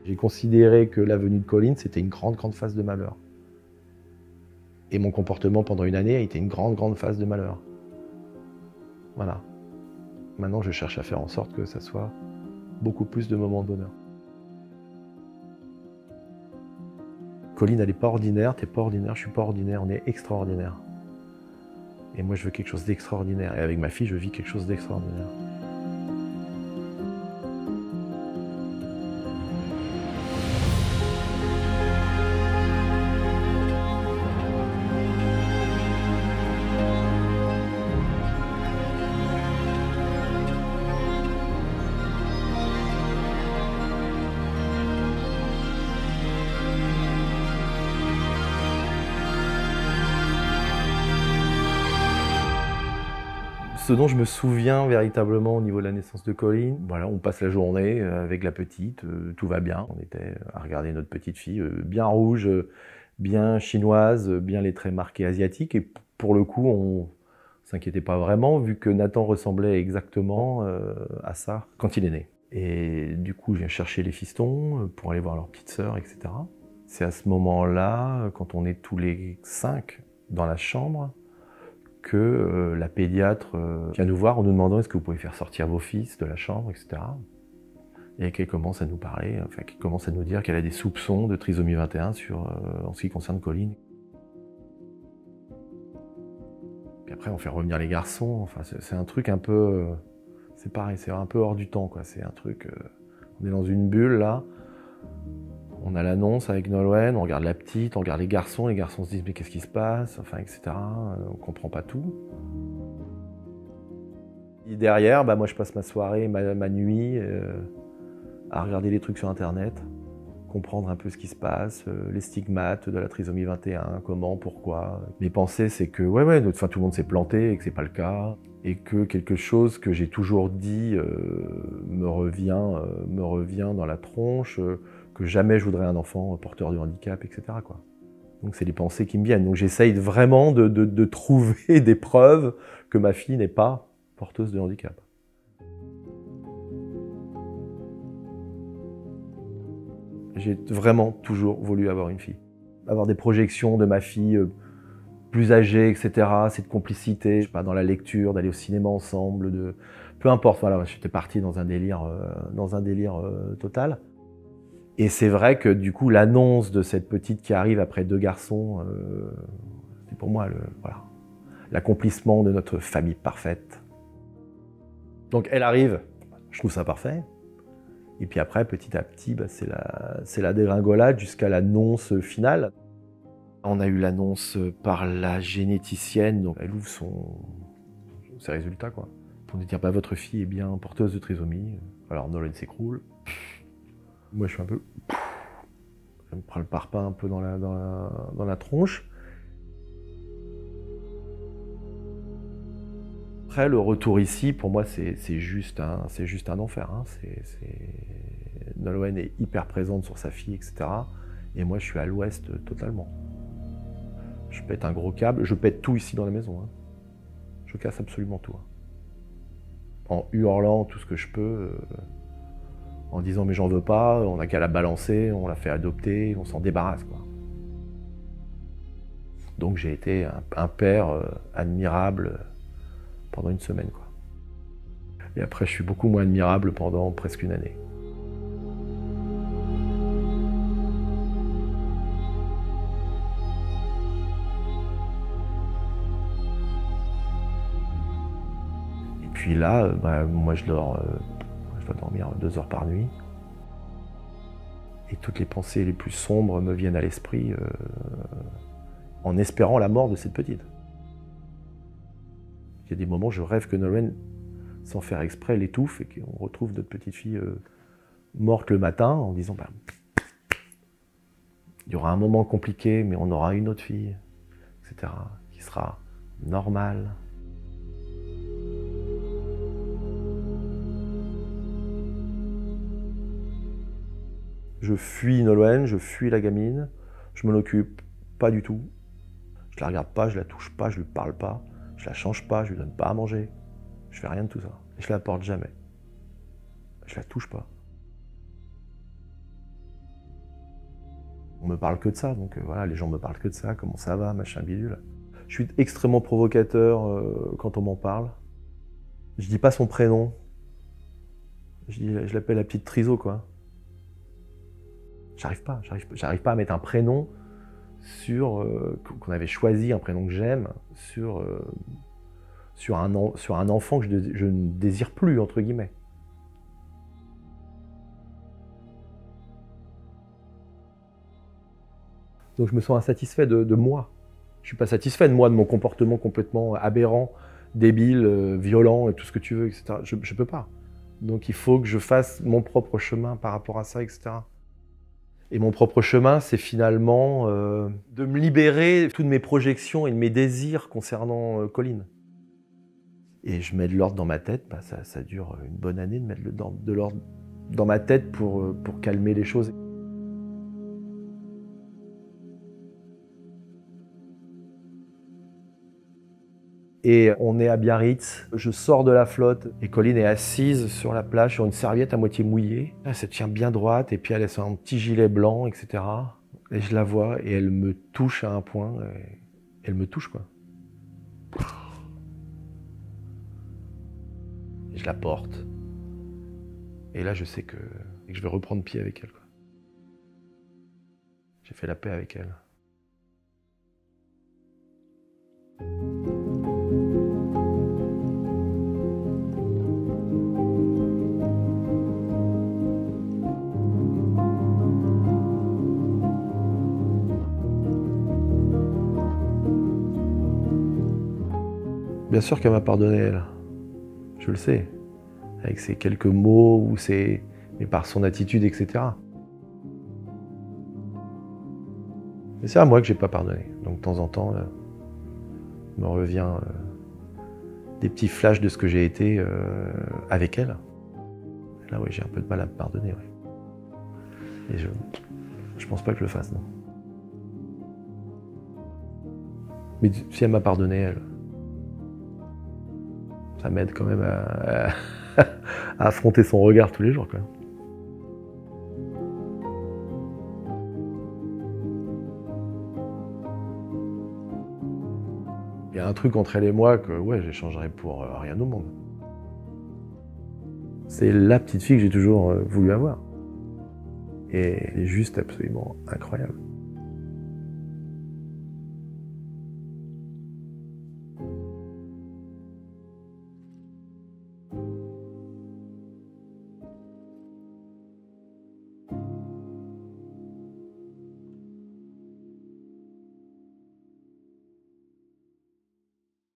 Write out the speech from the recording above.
J'ai considéré que la venue de Colline, c'était une grande phase de malheur. Et mon comportement pendant une année a été une grande phase de malheur. Voilà. Maintenant, je cherche à faire en sorte que ça soit beaucoup plus de moments de bonheur. Colline, elle n'est pas ordinaire, t'es pas ordinaire, je suis pas ordinaire, on est extraordinaire. Et moi, je veux quelque chose d'extraordinaire. Et avec ma fille, je vis quelque chose d'extraordinaire. Ce dont je me souviens véritablement au niveau de la naissance de Colline, voilà, on passe la journée avec la petite, tout va bien. On était à regarder notre petite fille, bien rouge, bien chinoise, bien les traits marqués asiatiques. Et pour le coup, on s'inquiétait pas vraiment, vu que Nathan ressemblait exactement à ça quand il est né. Et du coup, je viens chercher les fistons pour aller voir leur petite sœur, etc. C'est à ce moment-là, quand on est tous les 5 dans la chambre, que la pédiatre vient nous voir en nous demandant est-ce que vous pouvez faire sortir vos fils de la chambre, etc. Et qu'elle commence à nous parler, enfin qu'elle commence à nous dire qu'elle a des soupçons de trisomie 21 en ce qui concerne Colline. Puis après on fait revenir les garçons, enfin c'est un truc un peu... c'est pareil, c'est un peu hors du temps, quoi. C'est un truc... on est dans une bulle là, on a l'annonce avec Nolwenn, on regarde la petite, on regarde les garçons se disent mais qu'est-ce qui se passe, enfin etc. On comprend pas tout. Et derrière, moi je passe ma soirée, ma nuit à regarder les trucs sur internet, comprendre un peu ce qui se passe, les stigmates de la trisomie 21, comment, pourquoi. Mes pensées c'est que tout le monde s'est planté et que c'est pas le cas, et que quelque chose que j'ai toujours dit me revient dans la tronche, que jamais je voudrais un enfant porteur de handicap, etc. quoi. Donc c'est les pensées qui me viennent. Donc j'essaye vraiment de trouver des preuves que ma fille n'est pas porteuse de handicap. J'ai vraiment toujours voulu avoir une fille. Avoir des projections de ma fille plus âgée, etc. Cette complicité, je sais pas, dans la lecture, d'aller au cinéma ensemble, peu importe. Voilà, j'étais parti dans un délire total. Et c'est vrai que du coup, l'annonce de cette petite qui arrive après 2 garçons, c'est pour moi l'accomplissement de notre famille parfaite. Donc elle arrive, je trouve ça parfait. Et puis après, petit à petit, c'est la dégringolade jusqu'à l'annonce finale. On a eu l'annonce par la généticienne, donc elle ouvre ses résultats, quoi. Pour nous dire, votre fille est bien porteuse de trisomie. Alors Nolwenn s'écroule. Moi, je suis un peu... je me prends le parpaing un peu dans la tronche. Après, le retour ici, pour moi, c'est juste un enfer. Hein. Nolwenn est hyper présente sur sa fille, etc. Et moi, je suis à l'ouest totalement. Je pète un gros câble. Je pète tout ici dans la maison. Hein. Je casse absolument tout. Hein. En hurlant tout ce que je peux. En disant mais j'en veux pas, on n'a qu'à la balancer, on la fait adopter, on s'en débarrasse, quoi. Donc j'ai été un père admirable pendant une semaine, quoi. Et après je suis beaucoup moins admirable pendant presque une année. Et puis là, moi je dois dormir 2 heures par nuit. Et toutes les pensées les plus sombres me viennent à l'esprit en espérant la mort de cette petite. Il y a des moments où je rêve que Nolwenn, sans faire exprès, l'étouffe et qu'on retrouve notre petite fille morte le matin en disant il y aura un moment compliqué, mais on aura une autre fille, etc., qui sera normale. Je fuis Nolwenn, je fuis la gamine, je m'en occupe pas du tout. Je la regarde pas, je la touche pas, je lui parle pas, je la change pas, je lui donne pas à manger. Je fais rien de tout ça. Et je la porte jamais. Je la touche pas. On me parle que de ça, donc voilà, les gens me parlent que de ça, comment ça va, machin bidule. Je suis extrêmement provocateur quand on m'en parle. Je dis pas son prénom. Je l'appelle la petite Triso, quoi. J'arrive pas à mettre un prénom sur qu'on avait choisi, un prénom que j'aime, sur un enfant que je ne désire plus, entre guillemets. Donc je me sens insatisfait de moi. Je suis pas satisfait de moi, de mon comportement complètement aberrant, débile, violent et tout ce que tu veux, etc. Je peux pas. Donc il faut que je fasse mon propre chemin par rapport à ça, etc. Et mon propre chemin, c'est finalement de me libérer de toutes mes projections et de mes désirs concernant Colline. Et je mets de l'ordre dans ma tête, bah ça dure une bonne année de mettre de l'ordre dans ma tête pour calmer les choses. Et on est à Biarritz, je sors de la flotte et Colline est assise sur la plage sur une serviette à moitié mouillée. Elle se tient bien droite et puis elle est sur un petit gilet blanc, etc. Et je la vois et elle me touche à un point. Elle me touche, quoi. Et je la porte. Et là, je sais que je vais reprendre pied avec elle, quoi. J'ai fait la paix avec elle. Bien sûr qu'elle m'a pardonné, elle. Je le sais. Avec ses quelques mots, mais par son attitude, etc. Mais c'est à moi que j'ai pas pardonné. Donc de temps en temps, là, me revient des petits flashs de ce que j'ai été avec elle. Et là, oui, j'ai un peu de mal à me pardonner. Ouais. Et je pense pas que je le fasse, non. Mais si elle m'a pardonné, elle, ça m'aide quand même à affronter son regard tous les jours, quoi. Il y a un truc entre elle et moi que ouais, j'échangerais pour rien au monde. C'est la petite fille que j'ai toujours voulu avoir. Et elle est juste absolument incroyable.